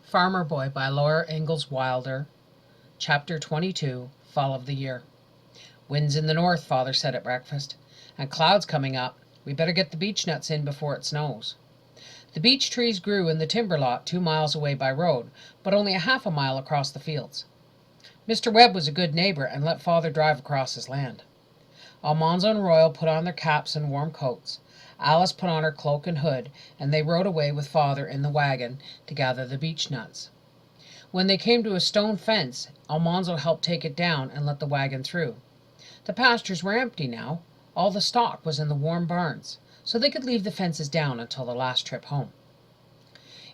Farmer Boy by Laura Ingalls Wilder, Chapter 22, Fall of the Year. Wind's in the north, Father said at breakfast, and clouds coming up. We better get the beech nuts in before it snows. The beech trees grew in the timber lot 2 miles away by road, but only a half a mile across the fields. Mr. Webb was a good neighbor and let Father drive across his land. Almanzo and Royal put on their caps and warm coats. Alice put on her cloak and hood, and they rode away with Father in the wagon to gather the beech nuts. When they came to a stone fence, Almanzo helped take it down and let the wagon through. The pastures were empty now. All the stock was in the warm barns, so they could leave the fences down until the last trip home.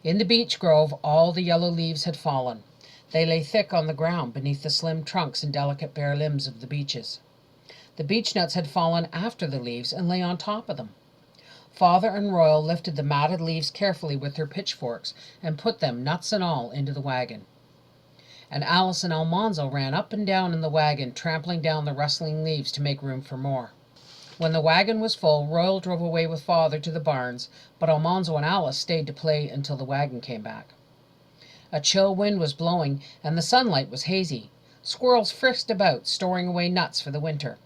In the beech grove all the yellow leaves had fallen. They lay thick on the ground beneath the slim trunks and delicate bare limbs of the beeches. The beech nuts had fallen after the leaves and lay on top of them. Father and Royal lifted the matted leaves carefully with their pitchforks and put them, nuts and all, into the wagon. And Alice and Almanzo ran up and down in the wagon, trampling down the rustling leaves to make room for more. When the wagon was full, Royal drove away with Father to the barns, but Almanzo and Alice stayed to play until the wagon came back. A chill wind was blowing, and the sunlight was hazy. Squirrels frisked about, storing away nuts for the winter.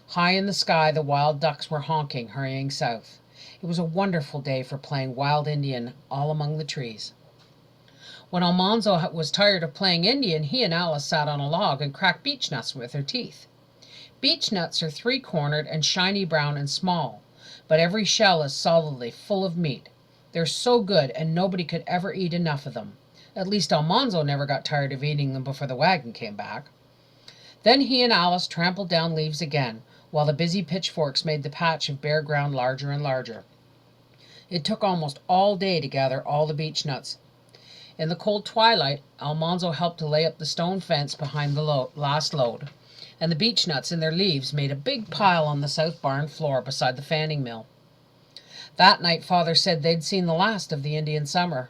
High in the sky the wild ducks were honking, hurrying south. It was a wonderful day for playing wild Indian all among the trees. When Almanzo was tired of playing Indian, he and Alice sat on a log and cracked beech nuts with their teeth. Beech nuts are three-cornered and shiny brown and small, but every shell is solidly full of meat. They're so good, and nobody could ever eat enough of them. At least Almanzo never got tired of eating them before the wagon came back. Then he and Alice trampled down leaves again, while the busy pitchforks made the patch of bare ground larger and larger. It took almost all day to gather all the beech nuts. In the cold twilight, Almanzo helped to lay up the stone fence behind the last load, and the beech nuts and their leaves made a big pile on the south barn floor beside the fanning mill. That night Father said they'd seen the last of the Indian summer.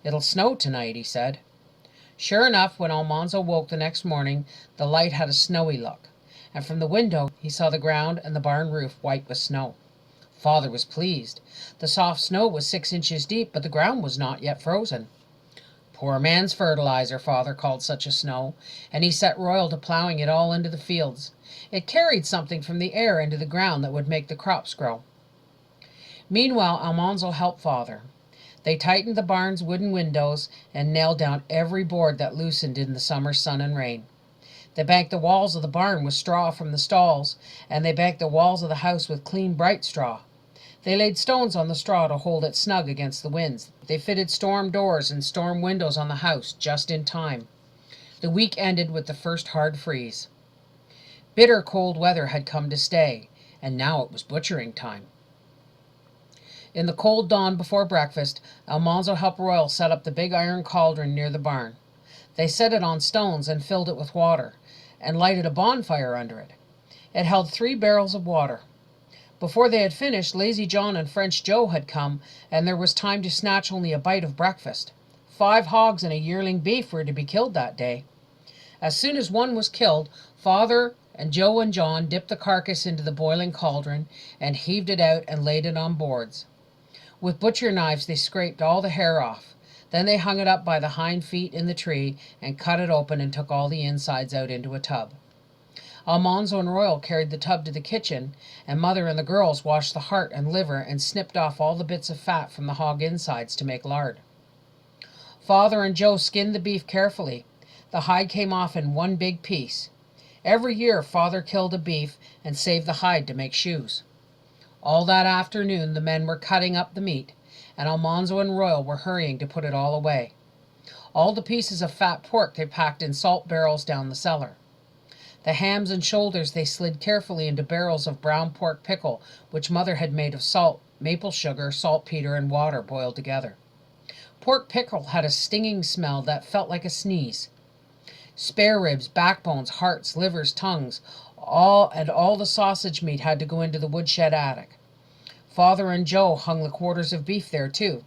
"It'll snow tonight," he said. Sure enough, when Almanzo woke the next morning, the light had a snowy look, and from the window he saw the ground and the barn roof white with snow. Father was pleased. The soft snow was 6 inches deep, but the ground was not yet frozen. Poor man's fertilizer, Father called such a snow, and he set Royal to plowing it all into the fields. It carried something from the air into the ground that would make the crops grow. Meanwhile, Almanzo helped Father. They tightened the barn's wooden windows and nailed down every board that loosened in the summer sun and rain. They banked the walls of the barn with straw from the stalls, and they banked the walls of the house with clean, bright straw. They laid stones on the straw to hold it snug against the winds. They fitted storm doors and storm windows on the house just in time. The week ended with the first hard freeze. Bitter cold weather had come to stay, and now it was butchering time. In the cold dawn before breakfast, Almanzo helped Royal set up the big iron cauldron near the barn. They set it on stones and filled it with water, and lighted a bonfire under it. It held 3 barrels of water. Before they had finished, Lazy John and French Joe had come, and there was time to snatch only a bite of breakfast. 5 hogs and a yearling beef were to be killed that day. As soon as one was killed, Father and Joe and John dipped the carcass into the boiling cauldron and heaved it out and laid it on boards. With butcher knives they scraped all the hair off. Then they hung it up by the hind feet in the tree and cut it open and took all the insides out into a tub. Almanzo and Royal carried the tub to the kitchen, and Mother and the girls washed the heart and liver and snipped off all the bits of fat from the hog insides to make lard. Father and Joe skinned the beef carefully. The hide came off in one big piece. Every year Father killed a beef and saved the hide to make shoes. All that afternoon the men were cutting up the meat, and Almanzo and Royal were hurrying to put it all away. All the pieces of fat pork they packed in salt barrels down the cellar. The hams and shoulders they slid carefully into barrels of brown pork pickle, which Mother had made of salt, maple sugar, saltpeter, and water boiled together. Pork pickle had a stinging smell that felt like a sneeze. Spare ribs, backbones, hearts, livers, tongues, all the sausage meat had to go into the woodshed attic. Father and Joe hung the quarters of beef there, too.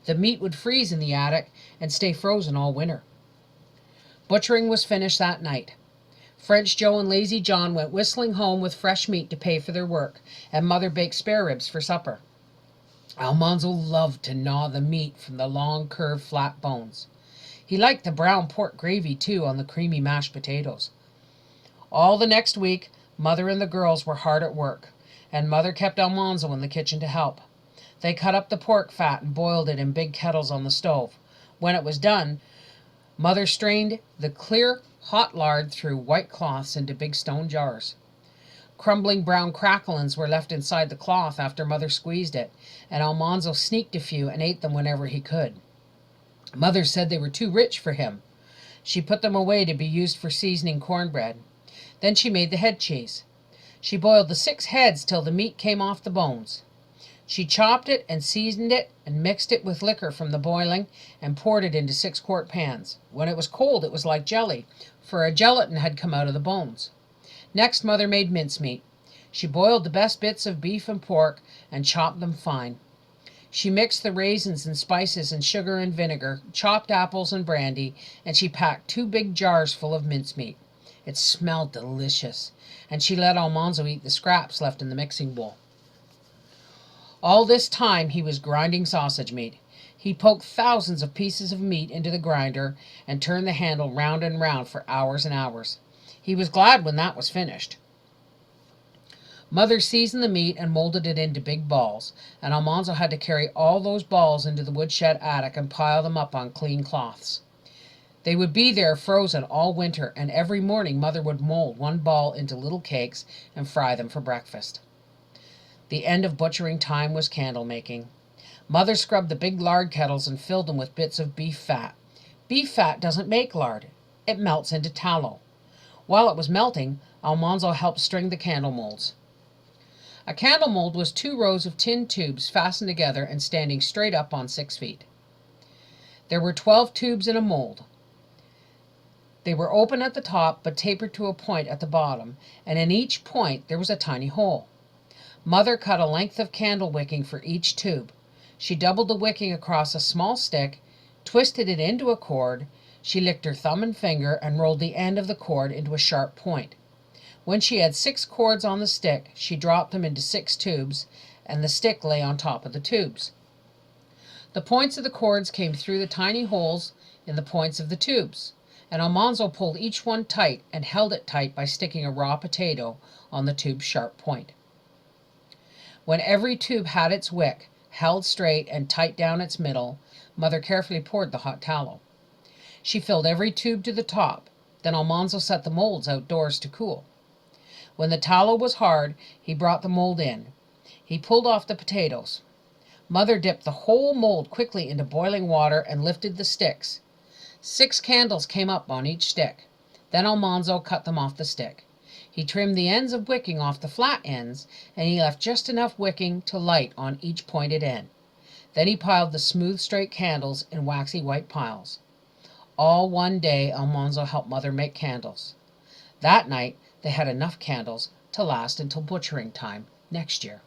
The meat would freeze in the attic and stay frozen all winter. Butchering was finished that night. French Joe and Lazy John went whistling home with fresh meat to pay for their work, and Mother baked spare ribs for supper. Almanzo loved to gnaw the meat from the long, curved, flat bones. He liked the brown pork gravy, too, on the creamy mashed potatoes. All the next week, Mother and the girls were hard at work, and Mother kept Almanzo in the kitchen to help. They cut up the pork fat and boiled it in big kettles on the stove. When it was done, Mother strained the clear, hot lard through white cloths into big stone jars. Crumbling brown cracklings were left inside the cloth after Mother squeezed it, and Almanzo sneaked a few and ate them whenever he could. Mother said they were too rich for him. She put them away to be used for seasoning cornbread. Then she made the head cheese. She boiled the 6 heads till the meat came off the bones. She chopped it and seasoned it and mixed it with liquor from the boiling and poured it into 6-quart pans. When it was cold, it was like jelly, for a gelatin had come out of the bones. Next, Mother made mincemeat. She boiled the best bits of beef and pork and chopped them fine. She mixed the raisins and spices and sugar and vinegar, chopped apples and brandy, and she packed 2 big jars full of mincemeat. It smelled delicious, and she let Almanzo eat the scraps left in the mixing bowl. All this time he was grinding sausage meat. He poked thousands of pieces of meat into the grinder and turned the handle round and round for hours and hours. He was glad when that was finished. Mother seasoned the meat and molded it into big balls, and Almanzo had to carry all those balls into the woodshed attic and pile them up on clean cloths. They would be there frozen all winter, and every morning Mother would mold 1 ball into little cakes and fry them for breakfast. The end of butchering time was candle making. Mother scrubbed the big lard kettles and filled them with bits of beef fat. Beef fat doesn't make lard. It melts into tallow. While it was melting, Almanzo helped string the candle molds. A candle mold was 2 rows of tin tubes fastened together and standing straight up on 6 feet. There were 12 tubes in a mold. They were open at the top but tapered to a point at the bottom, and in each point there was a tiny hole. Mother cut a length of candle wicking for each tube. She doubled the wicking across a small stick, twisted it into a cord. She licked her thumb and finger and rolled the end of the cord into a sharp point. When she had 6 cords on the stick, she dropped them into 6 tubes, and the stick lay on top of the tubes. The points of the cords came through the tiny holes in the points of the tubes, and Almanzo pulled each one tight and held it tight by sticking a raw potato on the tube's sharp point. When every tube had its wick held straight and tight down its middle, Mother carefully poured the hot tallow. She filled every tube to the top. Then Almanzo set the molds outdoors to cool. When the tallow was hard, he brought the mold in. He pulled off the potatoes. Mother dipped the whole mold quickly into boiling water and lifted the sticks. 6 candles came up on each stick. Then Almanzo cut them off the stick. He trimmed the ends of wicking off the flat ends, and he left just enough wicking to light on each pointed end. Then he piled the smooth, straight candles in waxy white piles. All one day Almanzo helped Mother make candles. That night they had enough candles to last until butchering time next year.